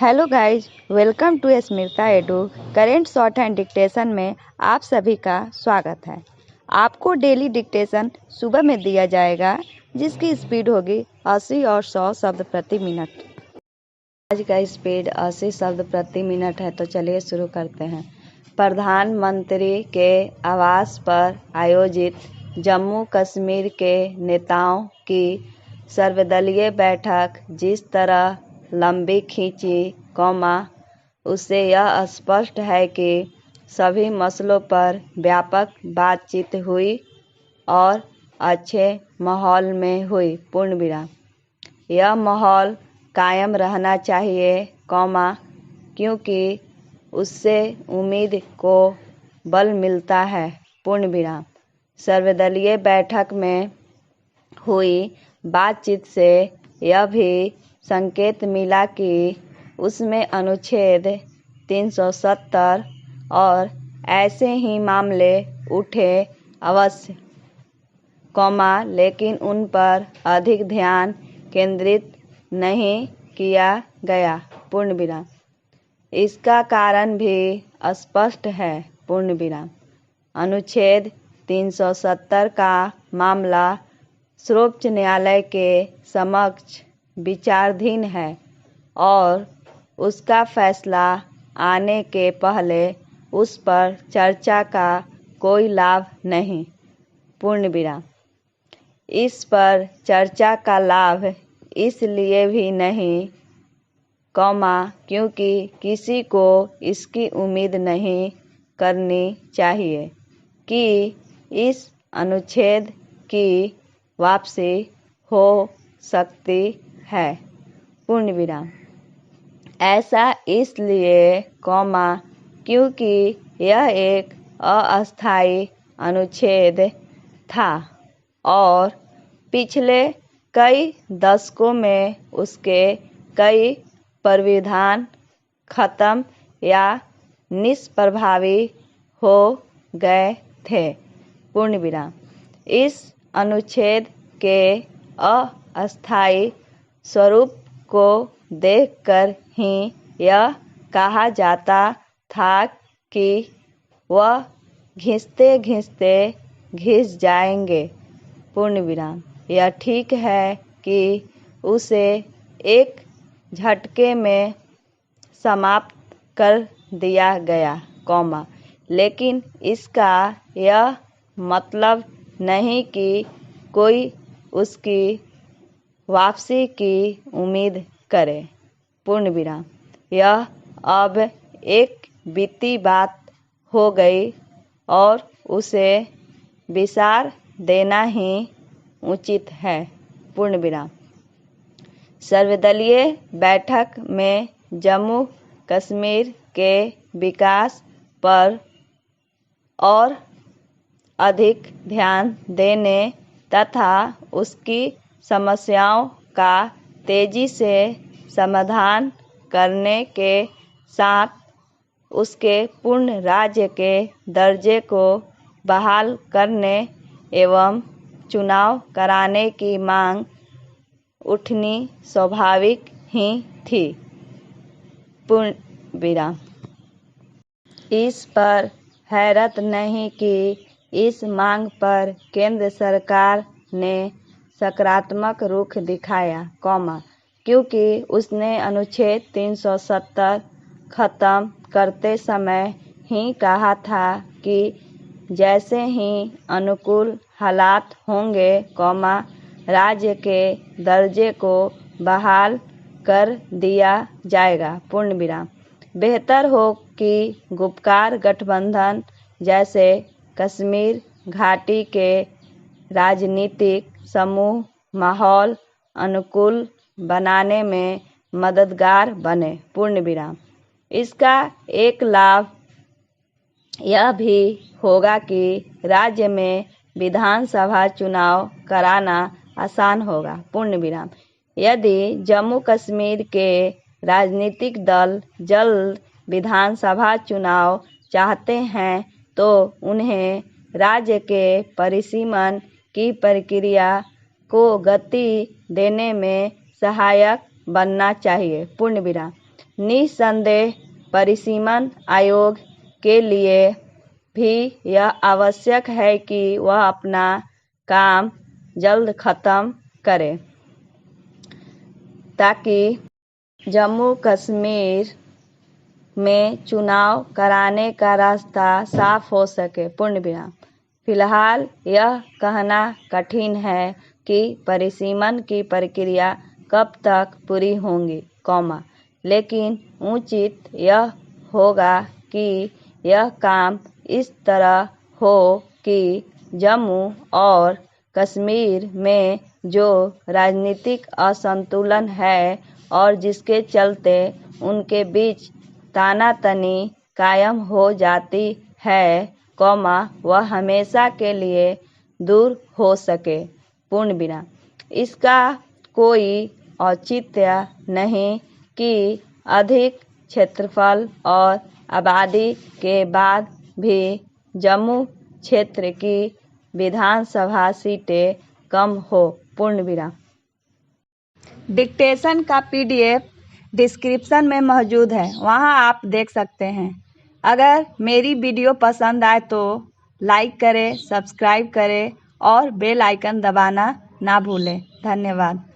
Hello guys, welcome to Smita edu. Current shorthand dictation में आप सभी का स्वागत है। आपको डेली डिक्टेशन सुबह में दिया जाएगा, जिसकी स्पीड होगी 80 और 100 शब्द प्रति मिनट। आज का स्पीड 80 शब्द प्रति मिनट है, तो चलिए शुरू करते हैं। प्रधानमंत्री के आवास पर आयोजित जम्मू कश्मीर के नेताओं की सर्वदलीय बैठक जिस तरह लंबी खींची, उससे यह स्पष्ट है कि सभी मसलों पर व्यापक बातचीत हुई और अच्छे माहौल में हुई। पूर्ण विराम। यह माहौल कायम रहना चाहिए, क्योंकि उससे उम्मीद को बल मिलता है। पूर्ण विराम। सर्वदलीय बैठक में हुई बातचीत से यह भी संकेत मिला कि उसमें अनुच्छेद 370 और ऐसे ही मामले उठे अवश्य, लेकिन उन पर अधिक ध्यान केंद्रित नहीं किया गया। पूर्ण विराम। इसका कारण भी स्पष्ट है। पूर्ण विराम। अनुच्छेद 370 का मामला सर्वोच्च न्यायालय के समक्ष विचाराधीन है और उसका फैसला आने के पहले उस पर चर्चा का कोई लाभ नहीं। पूर्ण विराम। इस पर चर्चा का लाभ इसलिए भी नहीं, क्योंकि किसी को इसकी उम्मीद नहीं करनी चाहिए कि इस अनुच्छेद की वापसी हो सकती है। पूर्ण विराम। ऐसा इसलिए, क्योंकि यह एक अस्थायी अनुच्छेद था और पिछले कई दशकों में उसके कई प्रावधान खत्म या निष्प्रभावी हो गए थे। पूर्ण विराम। इस अनुच्छेद के अस्थायी स्वरूप को देखकर ही यह कहा जाता था कि वह घिसते घिसते घिस जाएंगे। पूर्ण विराम। यह ठीक है कि उसे एक झटके में समाप्त कर दिया गया, लेकिन इसका यह मतलब नहीं कि कोई उसकी वापसी की उम्मीद करे। पूर्ण विराम। यह अब एक बीती बात हो गई और उसे विसार देना ही उचित है। पूर्ण विराम। सर्वदलीय बैठक में जम्मू कश्मीर के विकास पर और अधिक ध्यान देने तथा उसकी समस्याओं का तेजी से समाधान करने के साथ उसके पूर्ण राज्य के दर्जे को बहाल करने एवं चुनाव कराने की मांग उठनी स्वाभाविक ही थी। पूर्ण विराम। इस पर हैरत नहीं कि इस मांग पर केंद्र सरकार ने सकारात्मक रुख दिखाया, क्योंकि उसने अनुच्छेद 370 खत्म करते समय ही कहा था कि जैसे ही अनुकूल हालात होंगे, राज्य के दर्जे को बहाल कर दिया जाएगा। पूर्ण विराम। बेहतर हो कि गुपकार गठबंधन जैसे कश्मीर घाटी के राजनीतिक समूह माहौल अनुकूल बनाने में मददगार बने। पूर्ण विराम। इसका एक लाभ यह भी होगा कि राज्य में विधानसभा चुनाव कराना आसान होगा। पूर्ण विराम। यदि जम्मू कश्मीर के राजनीतिक दल जल्द विधानसभा चुनाव चाहते हैं तो उन्हें राज्य के परिसीमन की प्रक्रिया को गति देने में सहायक बनना चाहिए। पूर्ण विराम। निस्संदेह परिसीमन आयोग के लिए भी यह आवश्यक है कि वह अपना काम जल्द खत्म करे ताकि जम्मू कश्मीर में चुनाव कराने का रास्ता साफ हो सके। पूर्ण विराम। फिलहाल यह कहना कठिन है कि परिसीमन की प्रक्रिया कब तक पूरी होगी, लेकिन उचित यह होगा कि यह काम इस तरह हो कि जम्मू और कश्मीर में जो राजनीतिक असंतुलन है और जिसके चलते उनके बीच तानातनी कायम औ जाती है, वह हमेशा के लिए दूर हो सके। पूर्ण विराम। इसका कोई औचित्य नहीं कि अधिक क्षेत्रफल और आबादी के बाद भी जम्मू क्षेत्र की विधानसभा सीटें कम हो। पूर्ण विराम। डिक्टेशन का PDF डिस्क्रिप्शन में मौजूद है, वहां आप देख सकते हैं। अगर मेरी वीडियो पसंद आए तो लाइक करें, सब्सक्राइब करें और बेल आइकन दबाना ना भूलें। धन्यवाद।